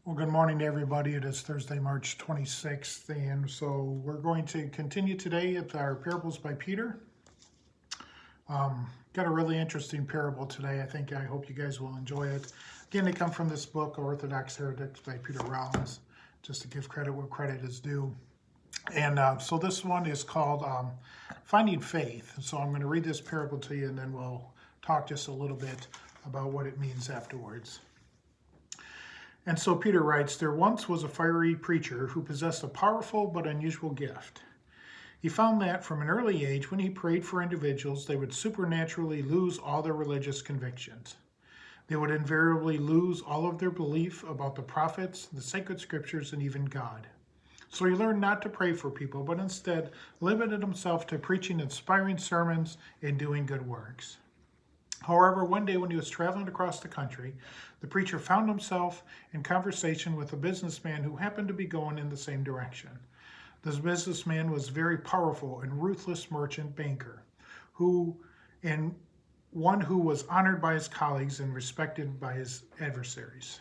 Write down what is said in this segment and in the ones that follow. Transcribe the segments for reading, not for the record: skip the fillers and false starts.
Well, good morning to everybody. It is Thursday, March 26th, and so we're going to continue today at our parables by Peter. Got a really interesting parable today. I hope you guys will enjoy it. Again, they come from this book, Orthodox Heretics by Peter Rollins, just to give credit where credit is due. And so this one is called Finding Faith. So I'm going to read this parable to you, and then we'll talk just a little bit about what it means afterwards. And so Peter writes, there once was a fiery preacher who possessed a powerful but unusual gift. He found that from an early age, when he prayed for individuals, they would supernaturally lose all their religious convictions. They would invariably lose all of their belief about the prophets, the sacred scriptures, and even God. So he learned not to pray for people, but instead limited himself to preaching inspiring sermons and doing good works. However, one day when he was traveling across the country, the preacher found himself in conversation with a businessman who happened to be going in the same direction. This businessman was a very powerful and ruthless merchant banker, and one who was honored by his colleagues and respected by his adversaries.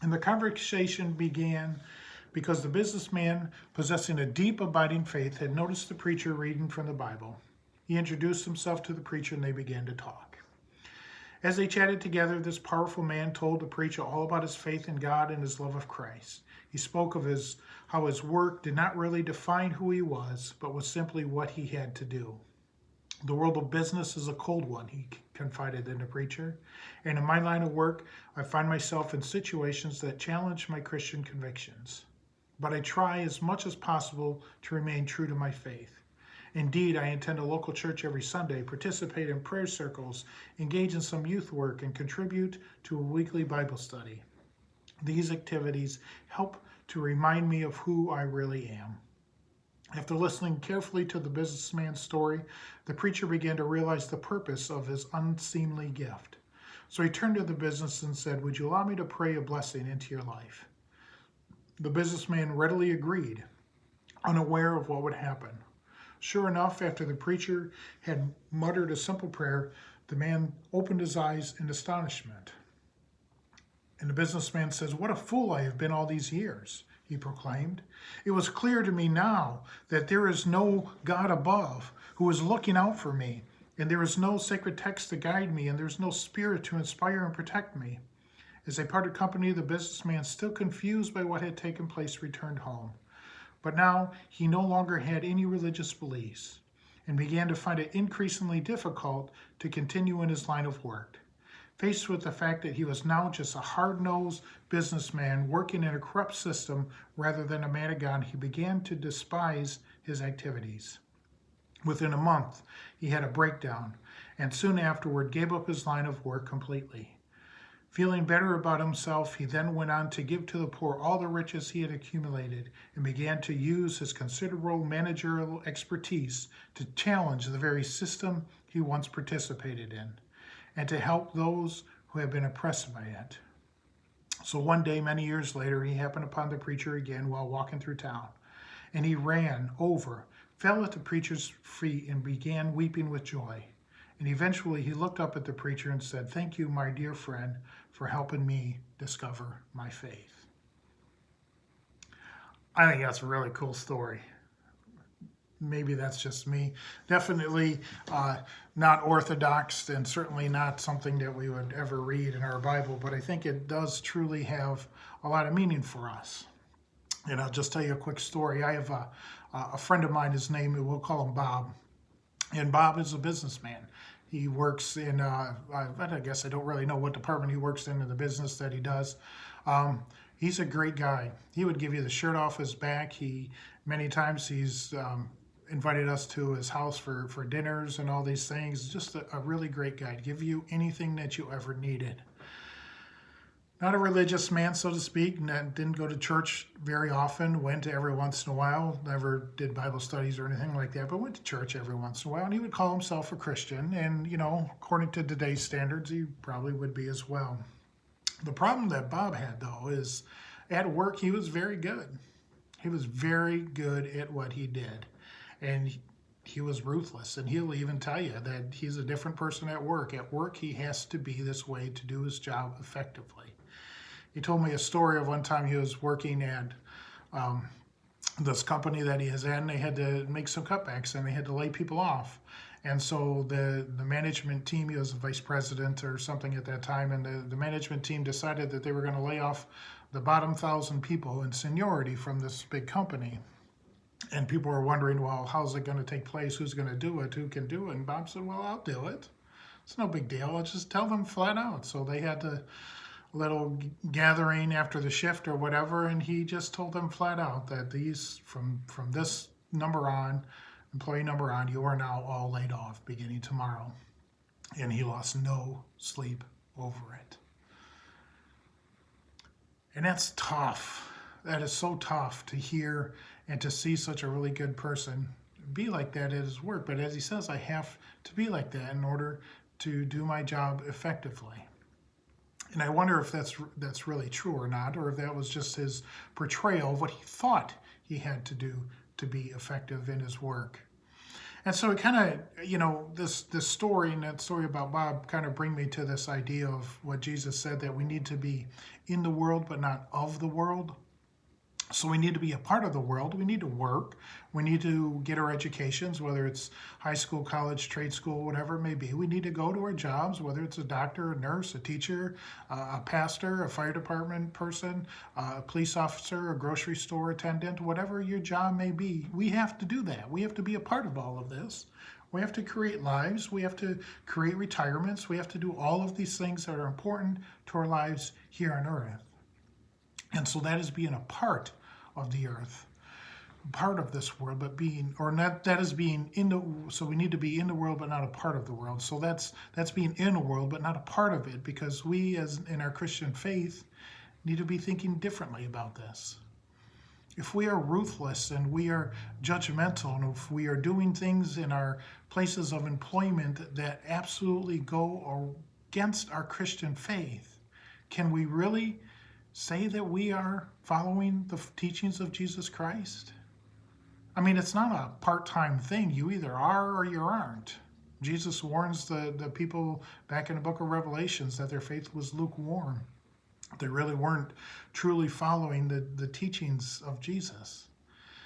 And the conversation began because the businessman, possessing a deep, abiding faith, had noticed the preacher reading from the Bible. He introduced himself to the preacher and they began to talk. As they chatted together, this powerful man told the preacher all about his faith in God and his love of Christ. He spoke of how his work did not really define who he was, but was simply what he had to do. The world of business is a cold one, he confided in the preacher. And in my line of work, I find myself in situations that challenge my Christian convictions. But I try as much as possible to remain true to my faith. Indeed, I attend a local church every Sunday, participate in prayer circles, engage in some youth work, and contribute to a weekly Bible study. These activities help to remind me of who I really am. After listening carefully to the businessman's story, the preacher began to realize the purpose of his unseemly gift. So he turned to the business and said, "Would you allow me to pray a blessing into your life?" The businessman readily agreed, unaware of what would happen. Sure enough, after the preacher had muttered a simple prayer, the man opened his eyes in astonishment. And the businessman says, "What a fool I have been all these years," he proclaimed. "It was clear to me now that there is no God above who is looking out for me, and there is no sacred text to guide me, and there is no spirit to inspire and protect me." As they parted company, the businessman, still confused by what had taken place, returned home. But now he no longer had any religious beliefs and began to find it increasingly difficult to continue in his line of work. Faced with the fact that he was now just a hard-nosed businessman working in a corrupt system rather than a man of God, he began to despise his activities. Within a month, he had a breakdown and soon afterward gave up his line of work completely. Feeling better about himself, he then went on to give to the poor all the riches he had accumulated and began to use his considerable managerial expertise to challenge the very system he once participated in and to help those who had been oppressed by it. So one day, many years later, he happened upon the preacher again while walking through town, and he ran over, fell at the preacher's feet, and began weeping with joy. And eventually he looked up at the preacher and said, "Thank you, my dear friend, for helping me discover my faith." I think that's a really cool story. Maybe that's just me. Definitely not orthodox and certainly not something that we would ever read in our Bible, but I think it does truly have a lot of meaning for us. And I'll just tell you a quick story. I have a friend of mine, his name, we'll call him Bob. And Bob is a businessman. He works in, I guess I don't really know what department he works in the business that he does. He's a great guy. He would give you the shirt off his back. Many times he's invited us to his house for dinners and all these things. Just a really great guy to give you anything that you ever needed. Not a religious man, so to speak, didn't go to church very often, went every once in a while, never did Bible studies or anything like that, but went to church every once in a while, and he would call himself a Christian, and, according to today's standards, he probably would be as well. The problem that Bob had, though, is at work he was very good. He was very good at what he did, and he was ruthless, and he'll even tell you that he's a different person at work. At work, he has to be this way to do his job effectively. He told me a story of one time he was working at um, this company that he is at, and they had to make some cutbacks and they had to lay people off. And so the management team, he was a vice president or something at that time, and the management team decided that they were going to lay off the bottom 1,000 people in seniority from this big company. And people were wondering, well, how's it going to take place? Who's going to do it? Who can do it? And Bob said, well, I'll do it. It's no big deal. I'll just tell them flat out. So they had a little gathering after the shift or whatever, and he just told them flat out that these, from this number on, employee number on, you are now all laid off beginning tomorrow. And he lost no sleep over it. And that's tough. That is so tough to hear and to see such a really good person be like that at his work. But as he says, I have to be like that in order to do my job effectively. And I wonder if that's really true or not, or if that was just his portrayal of what he thought he had to do to be effective in his work. And so it kind of, this story and that story about Bob kind of bring me to this idea of what Jesus said, that we need to be in the world but not of the world. So we need to be a part of the world. We need to work. We need to get our educations, whether it's high school, college, trade school, whatever it may be. We need to go to our jobs, whether it's a doctor, a nurse, a teacher, a pastor, a fire department person, a police officer, a grocery store attendant, whatever your job may be. We have to do that. We have to be a part of all of this. We have to create lives. We have to create retirements. We have to do all of these things that are important to our lives here on earth. And so that is being a part of the earth, part of this world, but being, or not, that is being in the, so we need to be in the world but not a part of the world. So that's being in the world but not a part of it, because we, as in our Christian faith, need to be thinking differently about this. If we are ruthless and we are judgmental, and if we are doing things in our places of employment that absolutely go against our Christian faith, can we really say that we are following the teachings of Jesus Christ? I mean, it's not a part-time thing. You either are or you aren't. Jesus warns the people back in the book of Revelations that their faith was lukewarm. They really weren't truly following the teachings of Jesus.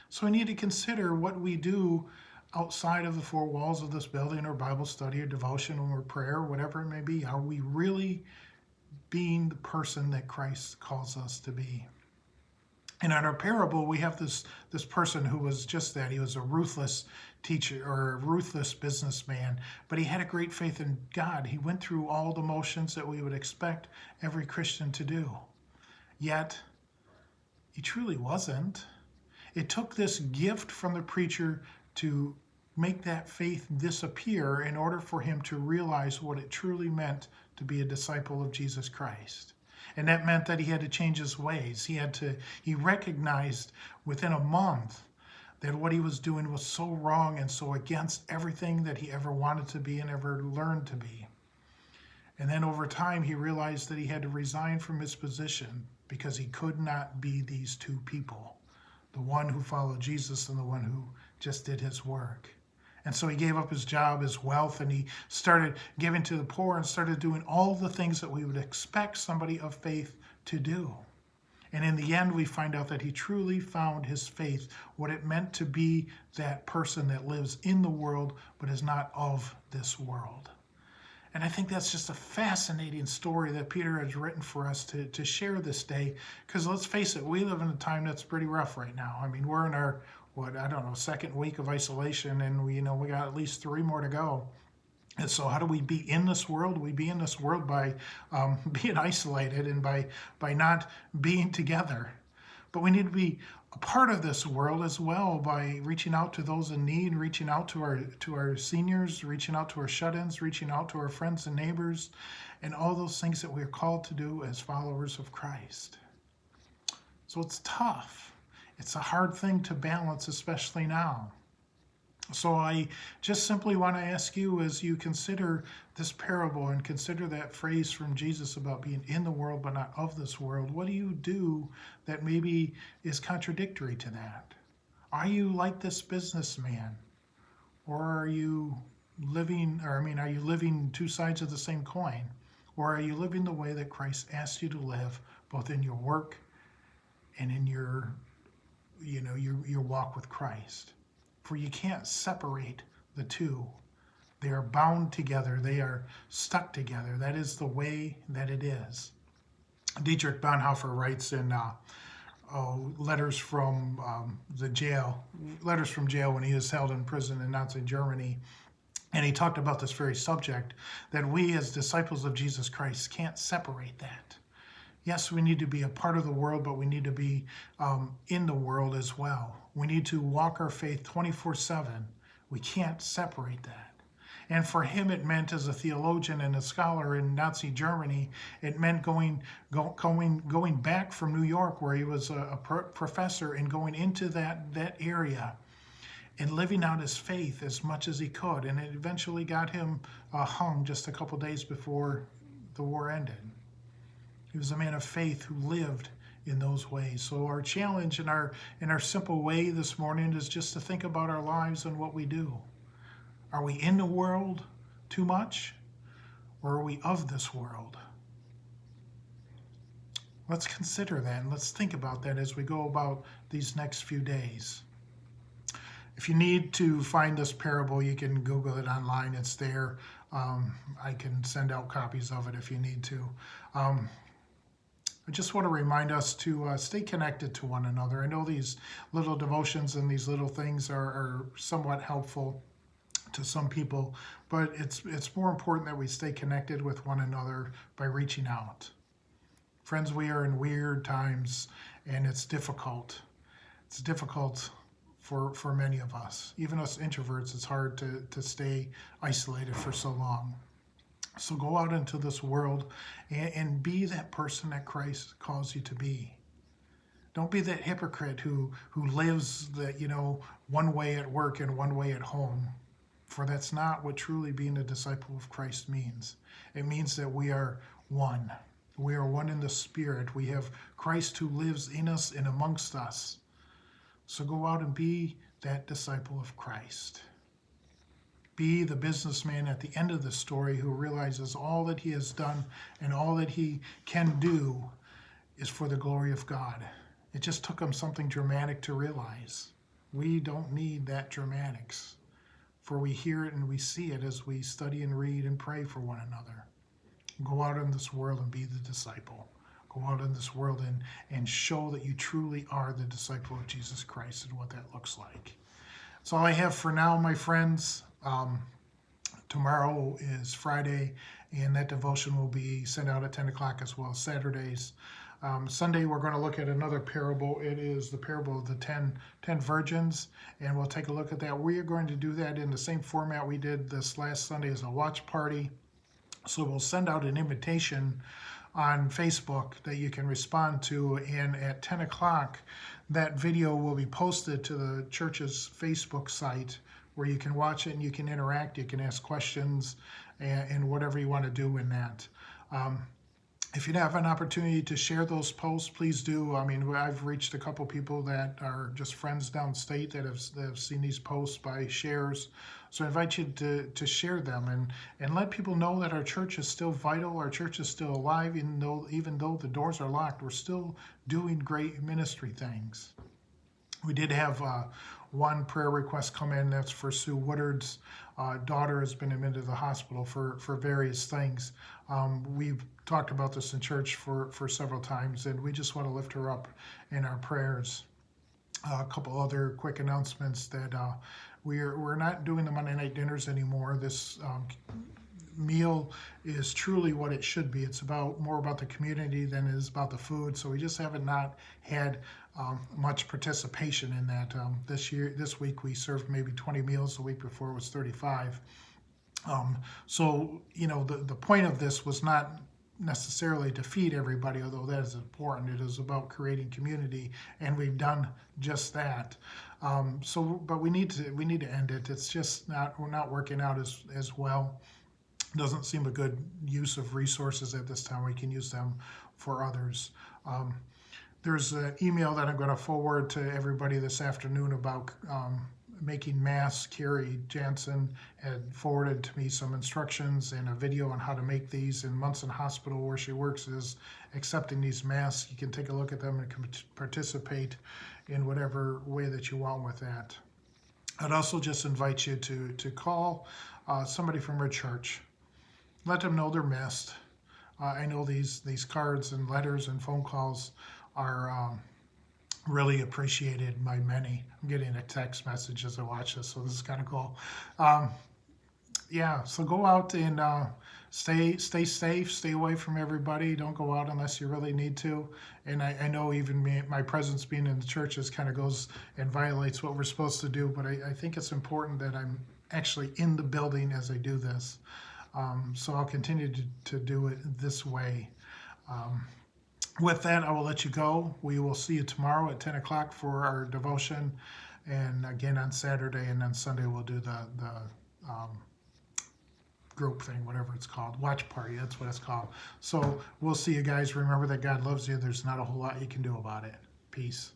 So we need to consider what we do outside of the four walls of this building, or Bible study, or devotion, or prayer, whatever it may be. Are we really being the person that Christ calls us to be? And in our parable, we have this person who was just that. He was a ruthless teacher, or a ruthless businessman, but he had a great faith in God. He went through all the motions that we would expect every Christian to do. Yet, he truly wasn't. It took this gift from the preacher to make that faith disappear in order for him to realize what it truly meant to be a disciple of Jesus Christ. And that meant that he had to change his ways. He recognized within a month that what he was doing was so wrong and so against everything that he ever wanted to be and ever learned to be. And then over time, he realized that he had to resign from his position because he could not be these two people, the one who followed Jesus and the one who just did his work. And so he gave up his job, his wealth, and he started giving to the poor and started doing all the things that we would expect somebody of faith to do. And in the end, we find out that he truly found his faith, what it meant to be that person that lives in the world but is not of this world. And I think that's just a fascinating story that Peter has written for us to share this day. Because let's face it, we live in a time that's pretty rough right now. I mean, we're in our, second week of isolation, and we got at least 3 more to go. And so how do we be in this world? We be in this world by being isolated and by not being together. But we need to be a part of this world as well by reaching out to those in need, reaching out to our seniors, reaching out to our shut-ins, reaching out to our friends and neighbors, and all those things that we're called to do as followers of Christ. So it's tough. It's a hard thing to balance, especially now. So I just simply want to ask you, as you consider this parable and consider that phrase from Jesus about being in the world but not of this world, what do you do that maybe is contradictory to that? Are you like this businessman? Or are you living two sides of the same coin? Or are you living the way that Christ asked you to live both in your work and in your, your walk with Christ. For you can't separate the two. They are bound together. They are stuck together. That is the way that it is. Dietrich Bonhoeffer writes in letters from jail when he was held in prison in Nazi Germany. And he talked about this very subject, that we as disciples of Jesus Christ can't separate that. Yes, we need to be a part of the world, but we need to be in the world as well. We need to walk our faith 24/7. We can't separate that. And for him, it meant, as a theologian and a scholar in Nazi Germany, it meant going back from New York, where he was a professor, and going into that area and living out his faith as much as he could. And it eventually got him hung just a couple days before the war ended. He was a man of faith who lived in those ways. So our challenge in our simple way this morning is just to think about our lives and what we do. Are we in the world too much, or are we of this world? Let's consider that, and let's think about that as we go about these next few days. If you need to find this parable, you can Google it online. It's there. I can send out copies of it if you need to. I just want to remind us to stay connected to one another. I know these little devotions and these little things are somewhat helpful to some people, but it's more important that we stay connected with one another by reaching out. Friends, we are in weird times, and it's difficult. It's difficult for many of us. Even us introverts, it's hard to stay isolated for so long. So go out into this world and be that person that Christ calls you to be. Don't be that hypocrite who lives one way at work and one way at home. For that's not what truly being a disciple of Christ means. It means that we are one. We are one in the Spirit. We have Christ who lives in us and amongst us. So go out and be that disciple of Christ. Be the businessman at the end of the story who realizes all that he has done and all that he can do is for the glory of God. It just took him something dramatic to realize. We don't need that dramatics, for we hear it and we see it as we study and read and pray for one another. Go out in this world and be the disciple. Go out in this world and show that you truly are the disciple of Jesus Christ and what that looks like. That's all I have for now, my friends. Tomorrow is Friday, and that devotion will be sent out at 10 o'clock as well as Saturdays. Sunday, we're going to look at another parable. It is the parable of the 10 virgins, and we'll take a look at that. We are going to do that in the same format we did this last Sunday as a watch party. So we'll send out an invitation on Facebook that you can respond to, and at 10 o'clock, that video will be posted to the church's Facebook site, where you can watch it and you can interact, you can ask questions, and whatever you want to do in that. If you have an opportunity to share those posts, please do. I mean, I've reached a couple people that are just friends downstate that have seen these posts by shares. So I invite you to share them and let people know that our church is still vital, our church is still alive, even though the doors are locked, we're still doing great ministry things. We did have one prayer request come in. That's for Sue Woodard's daughter has been admitted to the hospital for various things. We've talked about this in church for several times, and we just want to lift her up in our prayers. A couple other quick announcements that we're not doing the Monday night dinners anymore. This meal is truly what it should be. It's more about the community than it is about the food. So we just haven't not had much participation in that. This week we served maybe 20 meals. The week before it was 35. So the point of this was not necessarily to feed everybody, although that is important. It is about creating community, and we've done just that. But we need to end it. It's just we're not working out as well. Doesn't seem a good use of resources at this time. We can use them for others. There's an email that I'm going to forward to everybody this afternoon about making masks. Carrie Jansen had forwarded to me some instructions and a video on how to make these. In Munson Hospital, where she works, is accepting these masks. You can take a look at them and can participate in whatever way that you want with that. I'd also just invite you to call somebody from our church. Let them know they're missed. I know these cards and letters and phone calls are really appreciated by many. I'm getting a text message as I watch this, so this is kind of cool. Yeah, so go out and stay safe, stay away from everybody. Don't go out unless you really need to. And I know even my presence being in the churches kind of goes and violates what we're supposed to do, but I think it's important that I'm actually in the building as I do this. So I'll continue to do it this way. With that, I will let you go. We will see you tomorrow at 10 o'clock for our devotion. And again on Saturday, and then Sunday we'll do the group thing, whatever it's called. Watch party, that's what it's called. So we'll see you guys. Remember that God loves you. There's not a whole lot you can do about it. Peace.